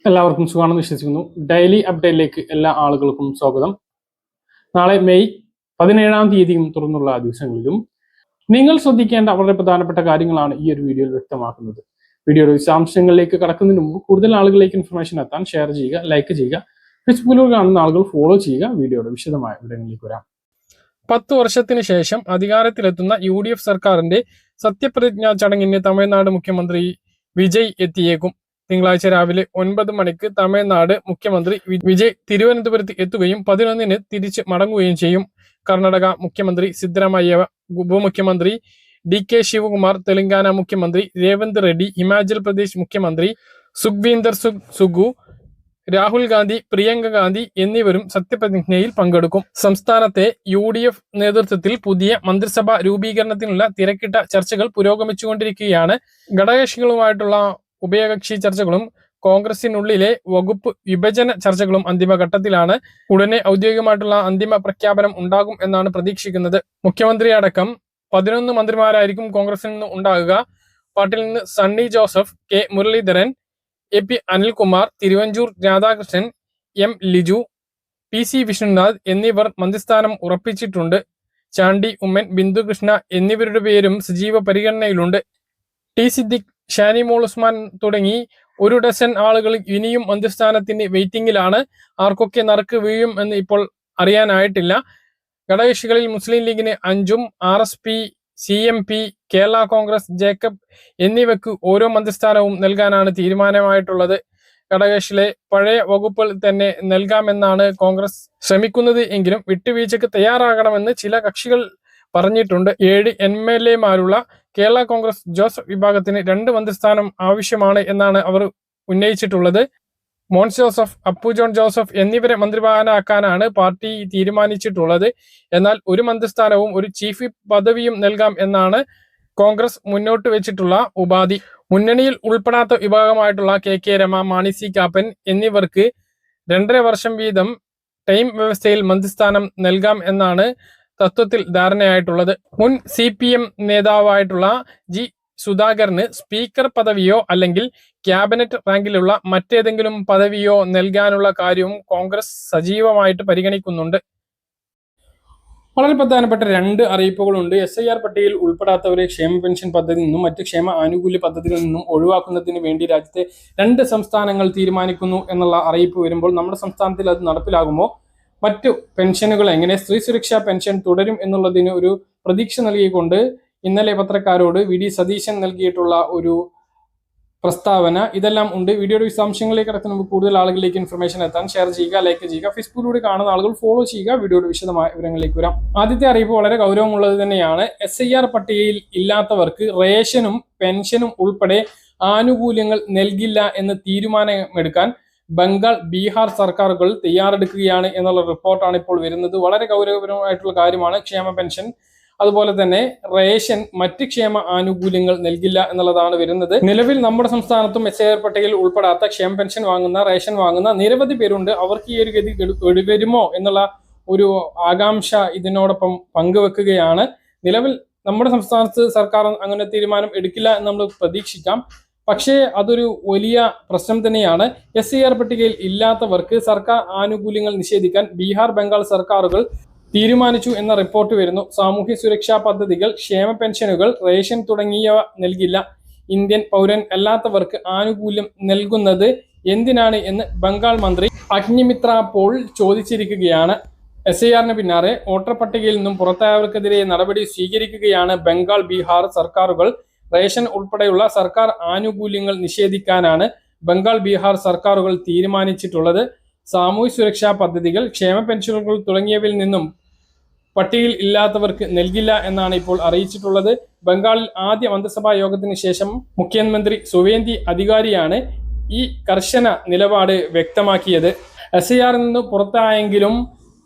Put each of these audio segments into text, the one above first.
എല്ലാവർക്കും സുഖമാണെന്ന് വിശ്വസിക്കുന്നു. ഡെയിലി അപ്ഡേറ്റിലേക്ക് എല്ലാ ആളുകൾക്കും സ്വാഗതം. നാളെ മെയ് 17-ാം തീയതിയും തുറന്നുള്ള ദിവസങ്ങളിലും നിങ്ങൾ ശ്രദ്ധിക്കേണ്ട വളരെ പ്രധാനപ്പെട്ട കാര്യങ്ങളാണ് ഈ ഒരു വീഡിയോയിൽ വ്യക്തമാക്കുന്നത്. വീഡിയോയുടെ വിശദാംശങ്ങളിലേക്ക് കടക്കുന്നതിന് മുമ്പ് കൂടുതൽ ആളുകളിലേക്ക് ഇൻഫർമേഷൻ എത്താൻ ഷെയർ ചെയ്യുക, ലൈക്ക് ചെയ്യുക. ഫേസ്ബുക്കിലൂടെ കാണുന്ന ആളുകൾ ഫോളോ ചെയ്യുക. വീഡിയോയുടെ വിശദമായ വിവരങ്ങളിലേക്ക് വരാം. 10 വർഷത്തിന് ശേഷം അധികാരത്തിലെത്തുന്ന UDF സർക്കാരിന്റെ സത്യപ്രതിജ്ഞാ ചടങ്ങിന് തമിഴ്നാട് മുഖ്യമന്ത്രി വിജയ് എത്തിയേക്കും. തിങ്കളാഴ്ച രാവിലെ 9 മണിക്ക് തമിഴ്നാട് മുഖ്യമന്ത്രി വിജയ് തിരുവനന്തപുരത്ത് എത്തുകയും 11-ന് തിരിച്ച് മടങ്ങുകയും ചെയ്യും. കർണാടക മുഖ്യമന്ത്രി സിദ്ധരാമയ്യ, ഉപമുഖ്യമന്ത്രി DK ശിവകുമാർ, തെലങ്കാന മുഖ്യമന്ത്രി രേവന്ത് റെഡ്ഡി, ഹിമാചൽ പ്രദേശ് മുഖ്യമന്ത്രി സുഖ്വീന്ദർ സുഖു, രാഹുൽ ഗാന്ധി, പ്രിയങ്ക ഗാന്ധി എന്നിവരും സത്യപ്രതിജ്ഞയിൽ പങ്കെടുക്കും. സംസ്ഥാനത്തെ UDF നേതൃത്വത്തിൽ പുതിയ മന്ത്രിസഭ രൂപീകരണത്തിനുള്ള തിരക്കിട്ട ചർച്ചകൾ പുരോഗമിച്ചുകൊണ്ടിരിക്കുകയാണ്. ഘടകകക്ഷികളുമായിട്ടുള്ള ഉഭയകക്ഷി ചർച്ചകളും കോൺഗ്രസിനുള്ളിലെ വകുപ്പ് വിഭജന ചർച്ചകളും അന്തിമഘട്ടത്തിലാണ്. ഉടനെ ഔദ്യോഗികമായിട്ടുള്ള അന്തിമ പ്രഖ്യാപനം ഉണ്ടാകും എന്നാണ് പ്രതീക്ഷിക്കുന്നത്. മുഖ്യമന്ത്രി അടക്കം 11 മന്ത്രിമാരായിരിക്കും കോൺഗ്രസിൽ നിന്ന് ഉണ്ടാകുക. പാർട്ടിയിൽ നിന്ന് Sunny Joseph, K Muraleedharan, AP Anilkumar, Thiruvanchoor Radhakrishnan, M Liju, PC Vishnunath എന്നിവർ മന്ത്രിസ്ഥാനം ഉറപ്പിച്ചിട്ടുണ്ട്. ചാണ്ടി ഉമ്മൻ, ബിന്ദുകൃഷ്ണ എന്നിവരുടെ പേരും സജീവ പരിഗണനയിലുണ്ട്. T സിദ്ദിഖ്, ഷാനി മോൾ ഉസ്മാൻ തുടങ്ങി 1 ഡസൻ ആളുകൾ ഇനിയും മന്ത്രിസ്ഥാനത്തിന് വെയിറ്റിംഗിലാണ്. ആർക്കൊക്കെ നറുക്ക് വീഴും എന്ന് ഇപ്പോൾ അറിയാനായിട്ടില്ല. ഘടകകക്ഷികളിൽ മുസ്ലിം ലീഗിന് 5ഉം RSP, CMP, Kerala Congress, Jacob എന്നിവയ്ക്ക് ഓരോ മന്ത്രിസ്ഥാനവും നൽകാനാണ് തീരുമാനമായിട്ടുള്ളത്. ഘടകകക്ഷിയിലെ പഴയ വകുപ്പുകൾ തന്നെ നൽകാമെന്നാണ് കോൺഗ്രസ് ശ്രമിക്കുന്നത് എങ്കിലും വിട്ടുവീഴ്ചയ്ക്ക് തയ്യാറാകണമെന്ന് ചില കക്ഷികൾ പറഞ്ഞിട്ടുണ്ട്. 7 MLA-മാരുള്ള കേരള കോൺഗ്രസ് ജോസഫ് വിഭാഗത്തിന് 2 മന്ത്രിസ്ഥാനം ആവശ്യമാണ് എന്നാണ് അവർ ഉന്നയിച്ചിട്ടുള്ളത്. മോൻസ് ജോസഫ്, അപ്പു ജോൺ ജോസഫ് എന്നിവരെ മന്ത്രിമാരാക്കാനാണ് പാർട്ടി തീരുമാനിച്ചിട്ടുള്ളത്. എന്നാൽ 1 മന്ത്രിസ്ഥാനവും 1 ചീഫ് വിപ്പ് പദവിയും നൽകാം എന്നാണ് കോൺഗ്രസ് മുന്നോട്ട് വെച്ചിട്ടുള്ള ഉപാധി. മുന്നണിയിൽ ഉൾപ്പെടാത്ത വിഭാഗമായിട്ടുള്ള KK രമ, മാണി C കാപ്പൻ എന്നിവർക്ക് 2.5 വർഷം വീതം ടൈം വ്യവസ്ഥയിൽ മന്ത്രിസ്ഥാനം നൽകാം എന്നാണ് തത്വത്തിൽ ധാരണയായിട്ടുള്ളത്. മുൻ CPM നേതാവായിട്ടുള്ള G സുധാകരന് സ്പീക്കർ പദവിയോ അല്ലെങ്കിൽ ക്യാബിനറ്റ് റാങ്കിലുള്ള മറ്റേതെങ്കിലും പദവിയോ നൽകാനുള്ള കാര്യവും കോൺഗ്രസ് സജീവമായിട്ട് പരിഗണിക്കുന്നുണ്ട്. വളരെ പ്രധാനപ്പെട്ട 2 അറിയിപ്പുകളുണ്ട്. SIR പട്ടികയിൽ ഉൾപ്പെടാത്തവരെ ക്ഷേമ പെൻഷൻ പദ്ധതിയിൽ നിന്നും മറ്റ് ക്ഷേമ ആനുകൂല്യ പദ്ധതികളിൽ നിന്നും ഒഴിവാക്കുന്നതിന് വേണ്ടി രാജ്യത്തെ 2 സംസ്ഥാനങ്ങൾ തീരുമാനിക്കുന്നു എന്നുള്ള അറിയിപ്പ് വരുമ്പോൾ നമ്മുടെ സംസ്ഥാനത്തിൽ അത് നടപ്പിലാകുമോ, മറ്റു പെൻഷനുകൾ എങ്ങനെ, സ്ത്രീ സുരക്ഷാ പെൻഷൻ തുടരും എന്നുള്ളതിന് ഒരു പ്രതീക്ഷ നൽകിക്കൊണ്ട് ഇന്നലെ പത്രക്കാരോട് VD സതീശൻ നൽകിയിട്ടുള്ള ഒരു പ്രസ്താവന, ഇതെല്ലാം ഉണ്ട്. വീഡിയോയുടെ വിശദാംശങ്ങളിലേക്ക് കടക്കുന്ന മുമ്പ് കൂടുതൽ ആളുകളിലേക്ക് ഇൻഫർമേഷൻ എത്താൻ ഷെയർ ചെയ്യുക, ലൈക്ക് ചെയ്യുക. ഫേസ്ബുക്കിലൂടെ കാണുന്ന ആളുകൾ ഫോളോ ചെയ്യുക. വീഡിയോയുടെ വിശദമായ വിവരങ്ങളിലേക്ക് വരാം. ആദ്യത്തെ അറിയിപ്പ് വളരെ ഗൗരവമുള്ളത് തന്നെയാണ്. SIR പട്ടികയിൽ ഇല്ലാത്തവർക്ക് റേഷനും പെൻഷനും ഉൾപ്പെടെ ആനുകൂല്യങ്ങൾ നൽകില്ല എന്ന് തീരുമാനമെടുക്കാൻ ബംഗാൾ, ബീഹാർ സർക്കാരുകൾ തയ്യാറെടുക്കുകയാണ് എന്നുള്ള റിപ്പോർട്ടാണ് ഇപ്പോൾ വരുന്നത്. വളരെ ഗൗരവപരമായിട്ടുള്ള കാര്യമാണ്. ക്ഷേമ പെൻഷൻ, അതുപോലെ തന്നെ റേഷൻ, മറ്റ് ക്ഷേമ ആനുകൂല്യങ്ങൾ നൽകില്ല എന്നുള്ളതാണ് വരുന്നത്. നിലവിൽ നമ്മുടെ സംസ്ഥാനത്തും SIR പട്ടികയിൽ ഉൾപ്പെടാത്ത ക്ഷേമ പെൻഷൻ വാങ്ങുന്ന, റേഷൻ വാങ്ങുന്ന നിരവധി പേരുണ്ട്. അവർക്ക് ഈ ഒരു ഗതി വരുമോ എന്നുള്ള ഒരു ആകാംക്ഷ ഇതിനോടൊപ്പം പങ്കുവെക്കുകയാണ്. നിലവിൽ നമ്മുടെ സംസ്ഥാനത്ത് സർക്കാർ അങ്ങനെ തീരുമാനം എടുക്കില്ല എന്ന് നമ്മൾ പ്രതീക്ഷിക്കാം. പക്ഷേ അതൊരു വലിയ പ്രശ്നം തന്നെയാണ്. SIR പട്ടികയിൽ ഇല്ലാത്തവർക്ക് സർക്കാർ ആനുകൂല്യങ്ങൾ നിഷേധിക്കാൻ ബീഹാർ, ബംഗാൾ സർക്കാരുകൾ തീരുമാനിച്ചു എന്ന റിപ്പോർട്ട് വരുന്നു. സാമൂഹ്യ സുരക്ഷാ പദ്ധതികൾ, ക്ഷേമ പെൻഷനുകൾ, റേഷൻ തുടങ്ങിയവ നൽകില്ല. ഇന്ത്യൻ പൗരൻ അല്ലാത്തവർക്ക് ആനുകൂല്യം നൽകുന്നത് എന്തിനാണ് എന്ന് ബംഗാൾ മന്ത്രി അഗ്നിമിത്ര പോൾ ചോദിച്ചിരിക്കുകയാണ്. SIRന് പിന്നാലെ വോട്ടർ പട്ടികയിൽ നിന്നും പുറത്തായവർക്കെതിരെ നടപടി സ്വീകരിക്കുകയാണ് ബംഗാൾ, ബീഹാർ സർക്കാരുകൾ. റേഷൻ ഉൾപ്പെടെയുള്ള സർക്കാർ ആനുകൂല്യങ്ങൾ നിഷേധിക്കാനാണ് ബംഗാൾ, ബീഹാർ സർക്കാരുകൾ തീരുമാനിച്ചിട്ടുള്ളത്. സാമൂഹ്യ സുരക്ഷാ പദ്ധതികൾ, ക്ഷേമ പെൻഷനുകൾ തുടങ്ങിയവയിൽ നിന്നും പട്ടികയിൽ ഇല്ലാത്തവർക്ക് നൽകില്ല എന്നാണ് ഇപ്പോൾ അറിയിച്ചിട്ടുള്ളത്. ബംഗാളിൽ ആദ്യ മന്ത്രിസഭാ യോഗത്തിന് ശേഷം മുഖ്യമന്ത്രി സുവേന്ദു അധികാരിയാണ് ഈ കർശന നിലപാട് വ്യക്തമാക്കിയത്. SIRൽ നിന്ന് പുറത്തായെങ്കിലും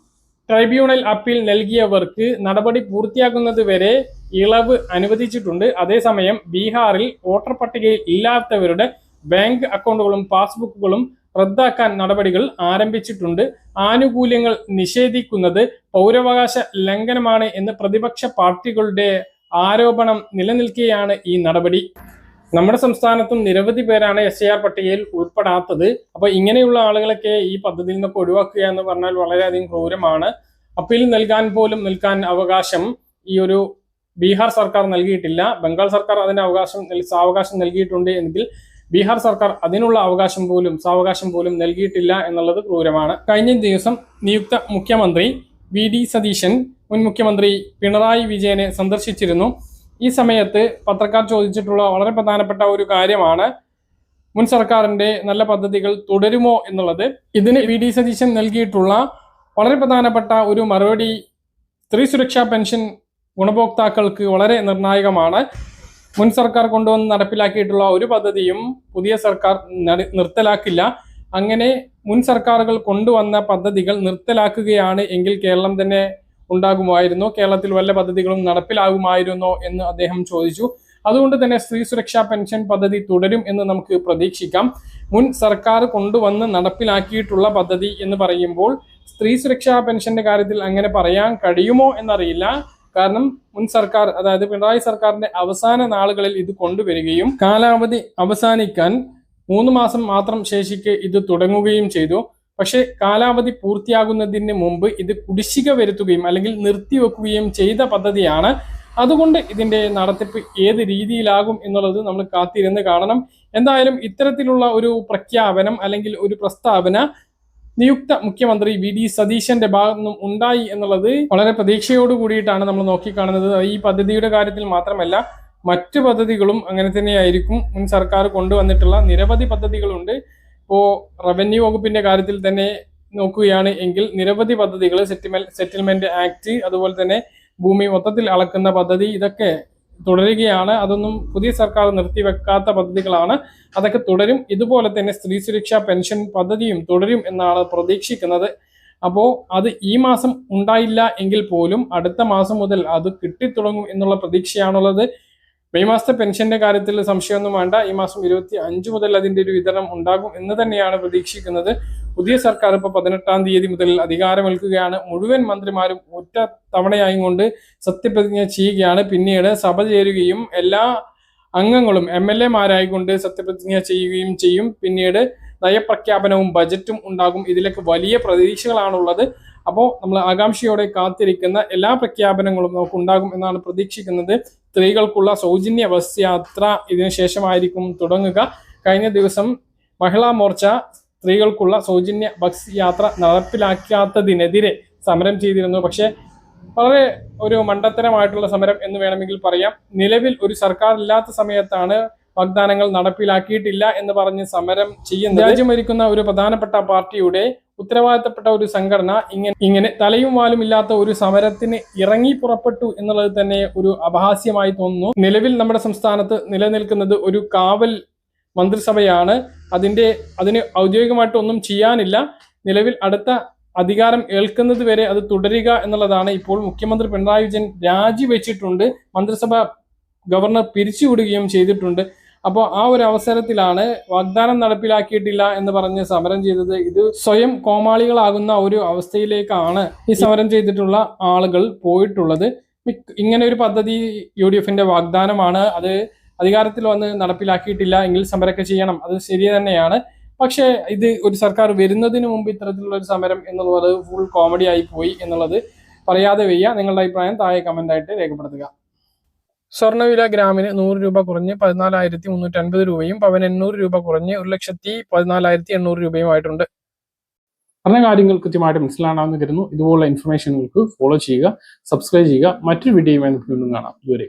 ട്രൈബ്യൂണൽ അപ്പീൽ നൽകിയവർക്ക് നടപടി പൂർത്തിയാക്കുന്നത് വരെ ഇളവ് അനുവദിച്ചിട്ടുണ്ട്. അതേസമയം ബീഹാറിൽ വോട്ടർ പട്ടികയിൽ ഇല്ലാത്തവരുടെ ബാങ്ക് അക്കൗണ്ടുകളും പാസ്ബുക്കുകളും റദ്ദാക്കാൻ നടപടികൾ ആരംഭിച്ചിട്ടുണ്ട്. ആനുകൂല്യങ്ങൾ നിഷേധിക്കുന്നത് പൗരാവകാശ ലംഘനമാണ് എന്ന് പ്രതിപക്ഷ പാർട്ടികളുടെ ആരോപണം നിലനിൽക്കെയാണ് ഈ നടപടി. നമ്മുടെ സംസ്ഥാനത്തും നിരവധി പേരാണ് SIR പട്ടികയിൽ ഉൾപ്പെടാത്തത്. അപ്പൊ ഇങ്ങനെയുള്ള ആളുകളൊക്കെ ഈ പദ്ധതിയിൽ നിന്നൊക്കെ ഒഴിവാക്കുക എന്ന് പറഞ്ഞാൽ വളരെയധികം ക്രൂരമാണ്. അപ്പീൽ നിൽക്കാൻ അവകാശം ഈ ഒരു ബീഹാർ സർക്കാർ നൽകിയിട്ടില്ല. ബംഗാൾ സർക്കാർ അതിന്റെ സാവകാശം നൽകിയിട്ടുണ്ട് എങ്കിൽ ബീഹാർ സർക്കാർ അതിനുള്ള സാവകാശം പോലും നൽകിയിട്ടില്ല എന്നുള്ളത് ക്രൂരമാണ്. കഴിഞ്ഞ ദിവസം നിയുക്ത മുഖ്യമന്ത്രി VD സതീശൻ മുൻ മുഖ്യമന്ത്രി പിണറായി വിജയനെ സന്ദർശിച്ചിരുന്നു. ഈ സമയത്ത് പത്രക്കാർ ചോദിച്ചിട്ടുള്ള വളരെ പ്രധാനപ്പെട്ട ഒരു കാര്യമാണ് മുൻ സർക്കാരിന്റെ നല്ല പദ്ധതികൾ തുടരുമോ എന്നുള്ളത്. ഇതിന് VD സതീശൻ നൽകിയിട്ടുള്ള വളരെ പ്രധാനപ്പെട്ട ഒരു മറുപടി സ്ത്രീ സുരക്ഷാ പെൻഷൻ ഗുണഭോക്താക്കൾക്ക് വളരെ നിർണായകമാണ്. മുൻ സർക്കാർ കൊണ്ടുവന്ന് നടപ്പിലാക്കിയിട്ടുള്ള ഒരു പദ്ധതിയും പുതിയ സർക്കാർ നിർത്തലാക്കില്ല. അങ്ങനെ മുൻ സർക്കാരുകൾ കൊണ്ടുവന്ന പദ്ധതികൾ നിർത്തലാക്കുകയാണ് എങ്കിൽ കേരളം തന്നെ ഉണ്ടാകുമായിരുന്നോ, കേരളത്തിൽ വല്ല പദ്ധതികളും നടപ്പിലാകുമായിരുന്നോ എന്ന് അദ്ദേഹം ചോദിച്ചു. അതുകൊണ്ട് തന്നെ സ്ത്രീ സുരക്ഷാ പെൻഷൻ പദ്ധതി തുടരും എന്ന് നമുക്ക് പ്രതീക്ഷിക്കാം. മുൻ സർക്കാർ കൊണ്ടുവന്ന് നടപ്പിലാക്കിയിട്ടുള്ള പദ്ധതി എന്ന് പറയുമ്പോൾ സ്ത്രീ സുരക്ഷാ പെൻഷന്റെ കാര്യത്തിൽ അങ്ങനെ പറയാൻ കഴിയുമോ എന്നറിയില്ല. കാരണം മുൻ സർക്കാർ, അതായത് പിണറായി സർക്കാരിന്റെ അവസാന നാളുകളിൽ ഇത് കൊണ്ടുവരികയും കാലാവധി അവസാനിക്കാൻ 3 മാസം മാത്രം ശേഷിക്കെ ഇത് തുടങ്ങുകയും ചെയ്തു. പക്ഷെ കാലാവധി പൂർത്തിയാകുന്നതിന് മുമ്പ് ഇത് കുടിശ്ശിക വരുത്തുകയും അല്ലെങ്കിൽ നിർത്തിവെക്കുകയും ചെയ്ത പദ്ധതിയാണ്. അതുകൊണ്ട് ഇതിന്റെ നടത്തിപ്പ് ഏത് രീതിയിലാകും എന്നുള്ളത് നമ്മൾ കാത്തിരുന്ന് കാണണം. എന്തായാലും ഇത്തരത്തിലുള്ള ഒരു പ്രഖ്യാപനം അല്ലെങ്കിൽ ഒരു പ്രസ്താവന നിയുക്ത മുഖ്യമന്ത്രി VD സതീശന്റെ ഭാഗത്തു നിന്നും ഉണ്ടായി എന്നുള്ളത് വളരെ പ്രതീക്ഷയോട് കൂടിയിട്ടാണ് നമ്മൾ നോക്കിക്കാണുന്നത്. ഈ പദ്ധതിയുടെ കാര്യത്തിൽ മാത്രമല്ല, മറ്റു പദ്ധതികളും അങ്ങനെ തന്നെയായിരിക്കും. മുൻ സർക്കാർ കൊണ്ടുവന്നിട്ടുള്ള നിരവധി പദ്ധതികളുണ്ട്. ഇപ്പോ റവന്യൂ വകുപ്പിന്റെ കാര്യത്തിൽ തന്നെ നോക്കുകയാണ് എങ്കിൽ നിരവധി പദ്ധതികൾ, സെറ്റിൽമെന്റ് ആക്ട്, അതുപോലെ തന്നെ ഭൂമി മൊത്തത്തിൽ അളക്കുന്ന പദ്ധതി, ഇതൊക്കെ തുടരുകയാണ്. അതൊന്നും പുതിയ സർക്കാർ നിർത്തിവെക്കാത്ത പദ്ധതികളാണ്, അതൊക്കെ തുടരും. ഇതുപോലെ തന്നെ സ്ത്രീ സുരക്ഷാ പെൻഷൻ പദ്ധതിയും തുടരും എന്നാണ് പ്രതീക്ഷിക്കുന്നത്. അപ്പോൾ അത് ഈ മാസം ഉണ്ടായില്ല എങ്കിൽ പോലും അടുത്ത മാസം മുതൽ അത് കിട്ടിത്തുടങ്ങും എന്നുള്ള പ്രതീക്ഷയാണുള്ളത്. മെയ് മാസത്തെ പെൻഷന്റെ കാര്യത്തിൽ സംശയമൊന്നും വേണ്ട. ഈ മാസം 25 മുതൽ അതിന്റെ ഒരു വിതരണം ഉണ്ടാകും എന്ന് തന്നെയാണ് പ്രതീക്ഷിക്കുന്നത്. പുതിയ സർക്കാർ ഇപ്പോൾ 18-ാം തീയതി മുതൽ അധികാരമേൽക്കുകയാണ്. മുഴുവൻ മന്ത്രിമാരും ഒറ്റ തവണയായും കൊണ്ട് സത്യപ്രതിജ്ഞ ചെയ്യുകയാണ്. പിന്നീട് സഭ ചേരുകയും എല്ലാ അംഗങ്ങളും MLA മാരായിക്കൊണ്ട് സത്യപ്രതിജ്ഞ ചെയ്യുകയും ചെയ്യും. പിന്നീട് നയപ്രഖ്യാപനവും ബജറ്റും ഉണ്ടാകും. ഇതിലേക്ക് വലിയ പ്രതീക്ഷകളാണുള്ളത്. അപ്പോൾ നമ്മൾ ആകാംക്ഷയോടെ കാത്തിരിക്കുന്ന എല്ലാ പ്രഖ്യാപനങ്ങളും നമുക്ക് ഉണ്ടാകും എന്നാണ് പ്രതീക്ഷിക്കുന്നത്. സ്ത്രീകൾക്കുള്ള സൗജന്യ ബസ് യാത്ര ഇതിനു ശേഷമായിരിക്കും തുടങ്ങുക. കഴിഞ്ഞ ദിവസം മഹിളാ മോർച്ച സ്ത്രീകൾക്കുള്ള സൗജന്യ ബസ് യാത്ര നടപ്പിലാക്കാത്തതിനെതിരെ സമരം ചെയ്തിരുന്നു. പക്ഷേ വളരെ ഒരു മണ്ടത്തരമായിട്ടുള്ള സമരം എന്ന് വേണമെങ്കിൽ പറയാം. നിലവിൽ ഒരു സർക്കാർ ഇല്ലാത്ത സമയത്താണ് വാഗ്ദാനങ്ങൾ നടപ്പിലാക്കിയിട്ടില്ല എന്ന് പറഞ്ഞ് സമരം ചെയ്യുന്നത്. രാജ്യം ഭരിക്കുന്ന ഒരു പ്രധാനപ്പെട്ട പാർട്ടിയുടെ ഉത്തരവാദിത്തപ്പെട്ട ഒരു സംഘടന ഇങ്ങനെ തലയും വാലും ഇല്ലാത്ത ഒരു സമരത്തിന് ഇറങ്ങി പുറപ്പെട്ടു എന്നുള്ളത് തന്നെ ഒരു അപഹാസ്യമായി തോന്നുന്നു. നിലവിൽ നമ്മുടെ സംസ്ഥാനത്ത് നിലനിൽക്കുന്നത് ഒരു കാവൽ മന്ത്രിസഭയാണ്. അതിന് ഔദ്യോഗികമായിട്ട് ഒന്നും ചെയ്യാനില്ല. നിലവിൽ അടുത്ത അധികാരം ഏൽക്കുന്നത് വരെ അത് തുടരുക എന്നുള്ളതാണ്. ഇപ്പോൾ മുഖ്യമന്ത്രി പിണറായി വിജയൻ രാജിവെച്ചിട്ടുണ്ട്. മന്ത്രിസഭ ഗവർണർ പിരിച്ചുവിടുകയും ചെയ്തിട്ടുണ്ട്. അപ്പോൾ ആ ഒരു അവസരത്തിലാണ് വാഗ്ദാനം നടപ്പിലാക്കിയിട്ടില്ല എന്ന് പറഞ്ഞ് സമരം ചെയ്തത്. ഇത് സ്വയം കോമാളികളാകുന്ന ഒരു അവസ്ഥയിലേക്കാണ് ഈ സമരം ചെയ്തിട്ടുള്ള ആളുകൾ പോയിട്ടുള്ളത്. ഇങ്ങനെ ഒരു പദ്ധതി UDFന്റെ വാഗ്ദാനമാണ്. അത് അധികാരത്തിൽ വന്ന് നടപ്പിലാക്കിയിട്ടില്ല എങ്കിൽ സമരമൊക്കെ ചെയ്യണം, അത് ശരി തന്നെയാണ്. പക്ഷേ ഇത് ഒരു സർക്കാർ വരുന്നതിന് മുമ്പ് ഇത്തരത്തിലുള്ള ഒരു സമരം എന്നുള്ളത് ഫുൾ കോമഡി ആയി പോയി എന്നുള്ളത് പറയാതെ വയ്യ. നിങ്ങളുടെ അഭിപ്രായം താഴെ കമന്റായിട്ട് രേഖപ്പെടുത്തുക. സ്വർണ്ണവില ഗ്രാമിന് 100 രൂപ കുറഞ്ഞ് 14,350 രൂപയും പവന് 800 രൂപ കുറഞ്ഞ് 1,14,800 രൂപയുമായിട്ടുണ്ട്. പറഞ്ഞ കാര്യങ്ങൾ കൃത്യമായിട്ട് മനസ്സിലാണെന്ന് കരുതുന്നു. ഇതുപോലുള്ള ഇൻഫർമേഷനുകൾക്ക് ഫോളോ ചെയ്യുക, സബ്സ്ക്രൈബ് ചെയ്യുക. മറ്റൊരു വീഡിയോയുമായി നമുക്ക് വീണ്ടും കാണാം. ഇതുവരെ